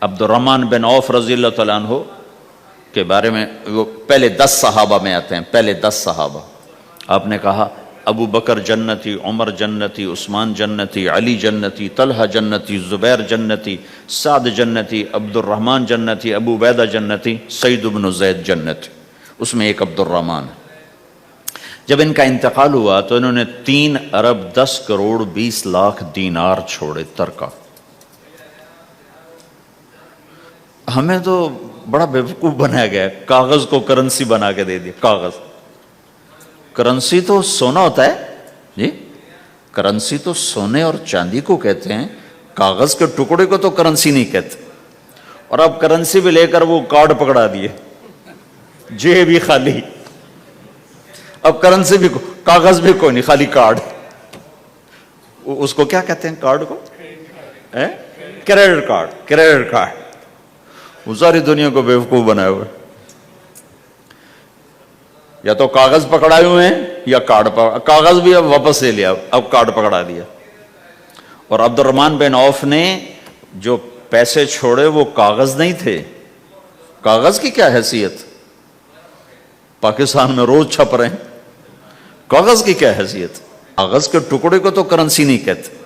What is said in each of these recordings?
عبد الرحمن بن عوف رضی اللہ تعالیٰ عنہ کے بارے میں، وہ پہلے 10 صحابہ میں آتے ہیں، پہلے 10 صحابہ. آپ نے کہا ابو بکر جنتی، عمر جنتی، عثمان جنتی، علی جنتی، طلحہ جنتی، زبیر جنتی، سعد جنتی، عبد الرحمن جنتی، ابو عبیدہ جنتی، سعید بن زید جنتی. اس میں ایک عبد الرحمن ہے. جب ان کا انتقال ہوا تو انہوں نے 3 ارب 10 کروڑ 20 لاکھ دینار چھوڑے ترکہ. ہمیں تو بڑا بیوقوف بنایا گیا ہے، کاغذ کو کرنسی بنا کے دے دیا. کاغذ، کرنسی تو سونا ہوتا ہے جی، کرنسی تو سونے اور چاندی کو کہتے ہیں، کاغذ کے ٹکڑے کو تو کرنسی نہیں کہتے. اور اب کرنسی بھی لے کر وہ کارڈ پکڑا دیے، جیب بھی خالی. اب کرنسی بھی کاغذ بھی کوئی نہیں، خالی کارڈ. اس کو کیا کہتے ہیں کارڈ کو؟ Credit card. کریڈٹ کارڈ وہ ساری دنیا کو بیوقوف بنائے ہوئے. یا تو کاغذ پکڑائے ہوئے ہیں یا کارڈ کاغذ بھی اب واپس لے لیا، اب کارڈ پکڑا دیا. اور عبد الرحمن بن عوف نے جو پیسے چھوڑے وہ کاغذ نہیں تھے. کاغذ کی کیا حیثیت؟ پاکستان میں روز چھپ رہے ہیں. کاغذ کی کیا حیثیت؟ کاغذ کے ٹکڑے کو تو کرنسی نہیں کہتے.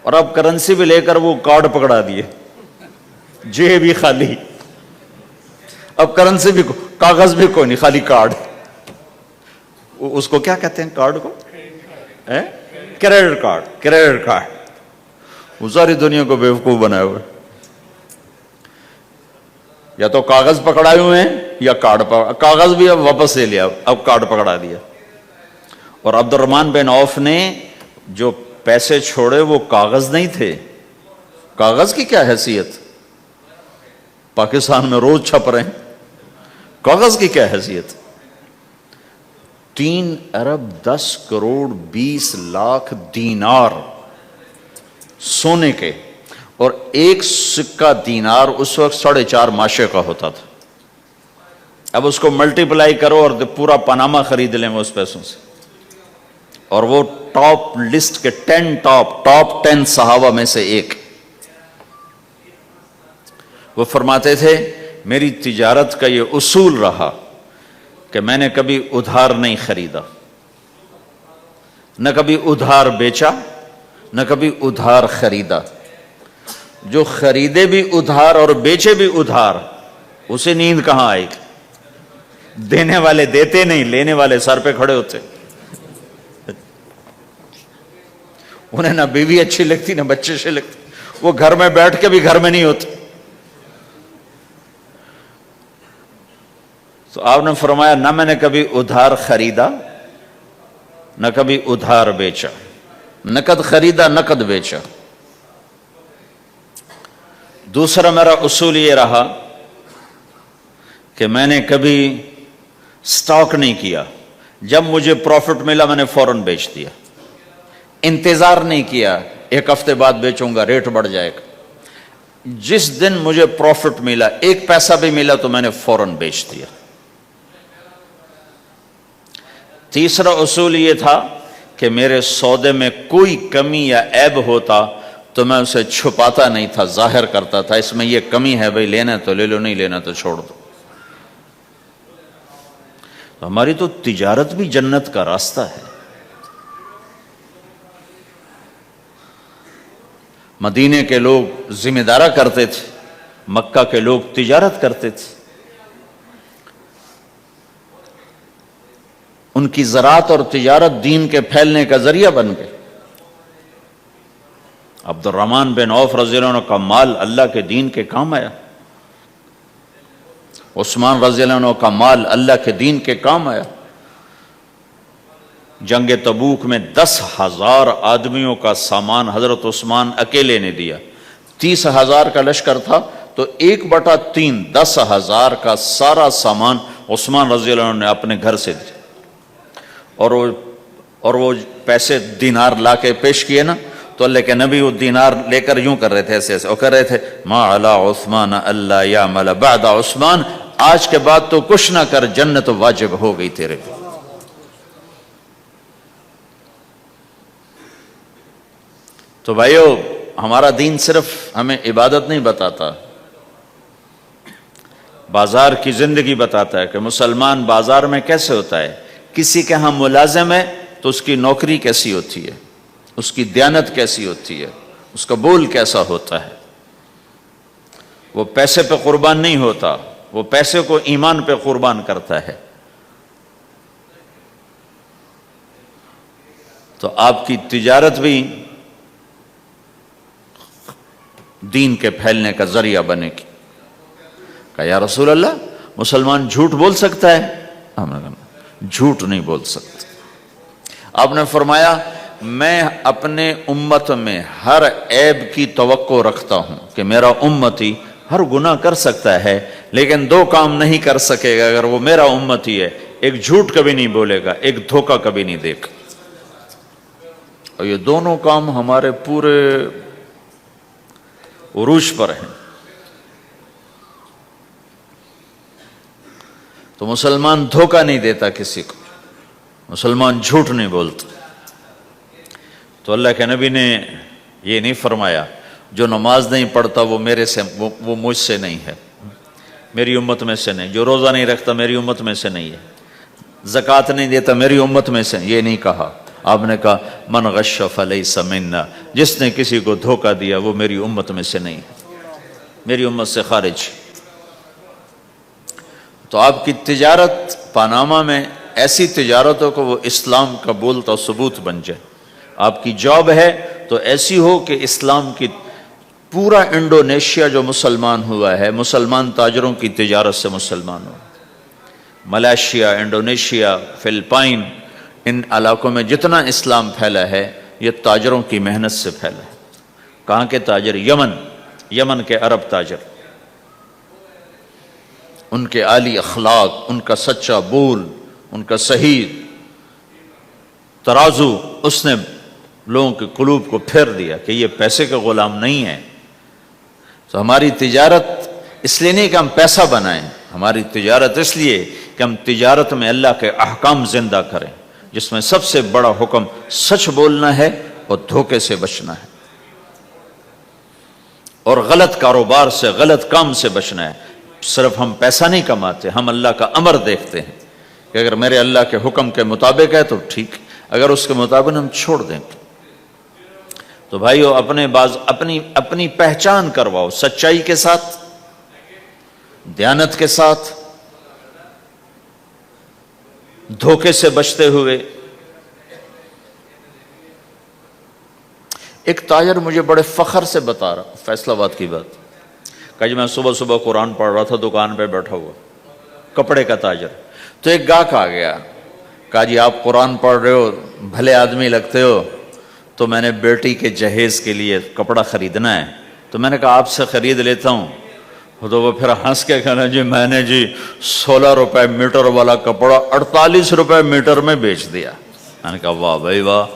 اور اب کرنسی بھی لے کر وہ کارڈ پکڑا دیے، جیب بھی خالی. اب کرنسی بھی کاغذ بھی کوئی نہیں، خالی کارڈ. اس کو کیا کہتے ہیں کارڈ کو؟ Credit card. کریڈٹ کارڈ وہ ساری دنیا کو بیوقوف بنائے ہوئے. یا تو کاغذ پکڑائے ہوئے ہیں یا کارڈ کاغذ بھی اب واپس لے لیا، اب کارڈ پکڑا دیا. اور عبد الرحمن بن عوف نے جو پیسے چھوڑے وہ کاغذ نہیں تھے. کاغذ کی کیا حیثیت؟ پاکستان میں روز چھپ رہے ہیں. کاغذ کی کیا حیثیت؟ 3 ارب 10 کروڑ 20 لاکھ دینار سونے کے. اور ایک سکہ دینار اس وقت 4.5 ماشے کا ہوتا تھا. اب اس کو ملٹیپلائی کرو اور پورا پاناما خرید لیں وہ اس پیسوں سے. اور وہ ٹاپ لسٹ کے 10 ٹاپ صحابہ میں سے ایک. وہ فرماتے تھے میری تجارت کا یہ اصول رہا کہ میں نے کبھی ادھار نہیں خریدا، نہ کبھی ادھار بیچا، نہ کبھی ادھار خریدا. جو خریدے بھی ادھار اور بیچے بھی ادھار، اسے نیند کہاں آئے گی؟ دینے والے دیتے نہیں، لینے والے سر پہ کھڑے ہوتے. انہیں نہ بیوی اچھی لگتی نہ بچے اچھے لگتے، وہ گھر میں بیٹھ کے بھی گھر میں نہیں ہوتے. تو آپ نے فرمایا نہ میں نے کبھی ادھار خریدا نہ کبھی ادھار بیچا، نقد خریدا نقد بیچا. دوسرا میرا اصول یہ رہا کہ میں نے کبھی سٹاک نہیں کیا. جب مجھے پروفٹ ملا میں نے فوراً بیچ دیا. انتظار نہیں کیا 1 ہفتے بعد بیچوں گا ریٹ بڑھ جائے گا. جس دن مجھے پروفٹ ملا 1 پیسہ بھی ملا تو میں نے فوراً بیچ دیا. تیسرا اصول یہ تھا کہ میرے سودے میں کوئی کمی یا عیب ہوتا تو میں اسے چھپاتا نہیں تھا، ظاہر کرتا تھا. اس میں یہ کمی ہے بھئی، لینا تو لے لو، نہیں لینا تو چھوڑ دو. ہماری تو تجارت بھی جنت کا راستہ ہے. مدینے کے لوگ ذمہ دارا کرتے تھے، مکہ کے لوگ تجارت کرتے تھے. ان کی زراعت اور تجارت دین کے پھیلنے کا ذریعہ بن گئے. عبد الرحمن بن عوف رضی اللہ عنہ کا مال اللہ کے دین کے کام آیا. عثمان رضی اللہ عنہ کا مال اللہ کے دین کے کام آیا. جنگ تبوک میں 10,000 آدمیوں کا سامان حضرت عثمان اکیلے نے دیا. 30,000 کا لشکر تھا تو 1/3 10,000 کا سارا سامان عثمان رضی اللہ عنہ نے اپنے گھر سے دیا. اور وہ پیسے دینار لا کے پیش کیے نا تو اللہ کے نبی وہ دینار لے کر یوں کر رہے تھے، ایسے ایسے، اور کر رہے تھے ما علی عثمان اللہ یعمل بعد عثمان، آج کے بعد تو کچھ نہ کر، جنت واجب ہو گئی تیرے پہ. تو بھائیو، ہمارا دین صرف ہمیں عبادت نہیں بتاتا، بازار کی زندگی بتاتا ہے کہ مسلمان بازار میں کیسے ہوتا ہے. کسی کے ہاں ملازم ہے تو اس کی نوکری کیسی ہوتی ہے, اس کی دیانت کیسی ہوتی ہے, اس کا بول کیسا ہوتا ہے. وہ پیسے پہ قربان نہیں ہوتا, وہ پیسے کو ایمان پہ قربان کرتا ہے. تو آپ کی تجارت بھی دین کے پھیلنے کا ذریعہ بنے گی. کہا یا رسول اللہ مسلمان جھوٹ بول سکتا ہے؟ ہم نے کہا جھوٹ نہیں بول سکتا. آپ نے فرمایا میں اپنے امت میں ہر عیب کی توقع رکھتا ہوں کہ میرا امتی ہر گناہ کر سکتا ہے لیکن دو کام نہیں کر سکے گا اگر وہ میرا امتی ہے. ایک جھوٹ کبھی نہیں بولے گا, ایک دھوکہ کبھی نہیں دے گا. اور یہ دونوں کام ہمارے پورے عروج پر ہیں. تو مسلمان دھوکہ نہیں دیتا کسی کو, مسلمان جھوٹ نہیں بولتا. تو اللہ کے نبی نے یہ نہیں فرمایا جو نماز نہیں پڑھتا وہ میرے سے وہ مجھ سے نہیں ہے, میری امت میں سے نہیں. جو روزہ نہیں رکھتا میری امت میں سے نہیں ہے. زکوٰۃ نہیں دیتا میری امت میں سے, یہ نہیں کہا. آپ نے کہا من غش فلیس منا, جس نے کسی کو دھوکہ دیا وہ میری امت میں سے نہیں ہے, میری امت سے خارج. تو آپ کی تجارت پاناما میں ایسی تجارتوں کو وہ اسلام کا بولتا ثبوت بن جائے. آپ کی جاب ہے تو ایسی ہو کہ اسلام کی پورا انڈونیشیا جو مسلمان ہوا ہے مسلمان تاجروں کی تجارت سے مسلمان ہو. ملائیشیا, انڈونیشیا, فلپائن, ان علاقوں میں جتنا اسلام پھیلا ہے یہ تاجروں کی محنت سے پھیلا ہے. کہاں کے تاجر؟ یمن کے عرب تاجر. ان کے عالی اخلاق, ان کا سچا بول, ان کا صحیح ترازو, اس نے لوگوں کے قلوب کو پھیر دیا کہ یہ پیسے کا غلام نہیں ہے. تو ہماری تجارت اس لیے نہیں کہ ہم پیسہ بنائیں, ہماری تجارت اس لیے کہ ہم تجارت میں اللہ کے احکام زندہ کریں, جس میں سب سے بڑا حکم سچ بولنا ہے اور دھوکے سے بچنا ہے اور غلط کاروبار سے, غلط کام سے بچنا ہے. صرف ہم پیسہ نہیں کماتے, ہم اللہ کا امر دیکھتے ہیں کہ اگر میرے اللہ کے حکم کے مطابق ہے تو ٹھیک, اگر اس کے مطابق ہم چھوڑ دیں. تو بھائیو اپنی پہچان کرواؤ سچائی کے ساتھ, دیانت کے ساتھ, دھوکے سے بچتے ہوئے. ایک تاجر مجھے بڑے فخر سے بتا رہا, فیصل آباد کی بات, کہ جی میں صبح صبح قرآن پڑھ رہا تھا دکان پہ بیٹھا ہوا, کپڑے کا تاجر. تو ایک گاہک آ گیا, کہا جی آپ قرآن پڑھ رہے ہو, بھلے آدمی لگتے ہو, تو میں نے بیٹی کے جہیز کے لیے کپڑا خریدنا ہے, تو میں نے کہا آپ سے خرید لیتا ہوں. تو وہ پھر ہنس کے کہنا جی میں نے 16 روپے میٹر والا کپڑا 48 روپے میٹر میں بیچ دیا. میں نے کہا واہ بھائی واہ,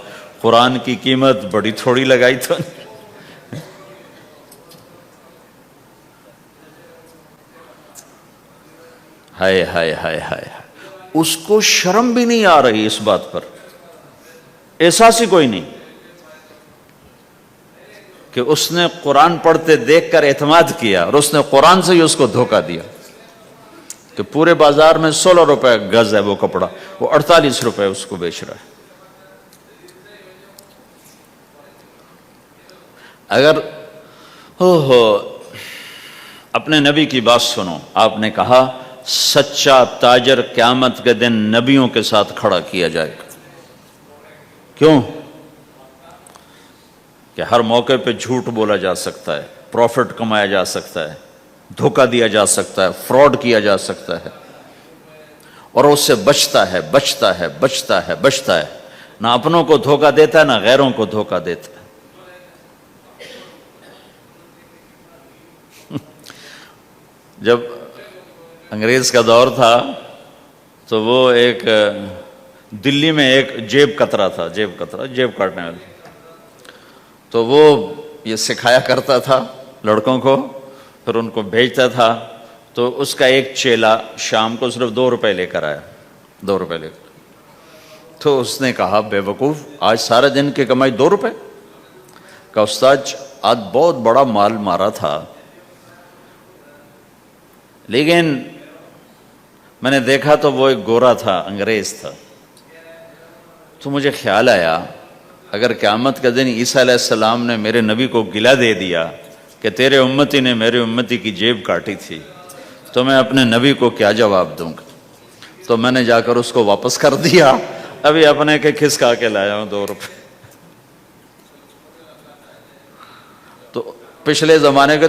قرآن کی قیمت بڑی تھوڑی لگائی تو. ہائے ہائے ہائے ہائے, اس کو شرم بھی نہیں آ رہی اس بات پر, احساس ہی کوئی نہیں کہ اس نے قرآن پڑھتے دیکھ کر اعتماد کیا اور اس نے قرآن سے ہی اس کو دھوکہ دیا کہ پورے بازار میں 16 روپے گز ہے وہ کپڑا, وہ 48 روپے اس کو بیچ رہا ہے. اگر اپنے نبی کی بات سنو, آپ نے کہا سچا تاجر قیامت کے دن نبیوں کے ساتھ کھڑا کیا جائے گا. کیوں؟ کہ ہر موقع پہ جھوٹ بولا جا سکتا ہے, پروفٹ کمایا جا سکتا ہے, دھوکہ دیا جا سکتا ہے, فراڈ کیا جا سکتا ہے, اور اس سے بچتا ہے بچتا ہے بچتا ہے بچتا ہے. نہ اپنوں کو دھوکہ دیتا ہے نہ غیروں کو دھوکہ دیتا ہے. جب انگریز کا دور تھا تو وہ ایک دلی میں ایک جیب کترا تھا, جیب کاٹنے والا, تو وہ یہ سکھایا کرتا تھا لڑکوں کو, پھر ان کو بھیجتا تھا. تو اس کا ایک چیلا شام کو صرف 2 روپے لے کر آیا, 2 روپے لے کر. تو اس نے کہا بے وقوف, آج سارے دن کی کمائی 2 روپے. کہا استاد آج بہت بڑا مال مارا تھا لیکن میں نے دیکھا تو وہ ایک گورا تھا، انگریز تھا. تو مجھے خیال آیا اگر قیامت کا دن عیسیٰ علیہ السلام نے میرے نبی کو گلہ دے دیا کہ تیرے امتی نے میرے امتی کی جیب کاٹی تھی، تو میں اپنے نبی کو کیا جواب دوں گا؟ تو میں نے جا کر اس کو واپس کر دیا. ابھی اپنے کے کھسکا کے لایا ہوں 2 روپے. تو پچھلے زمانے کے تو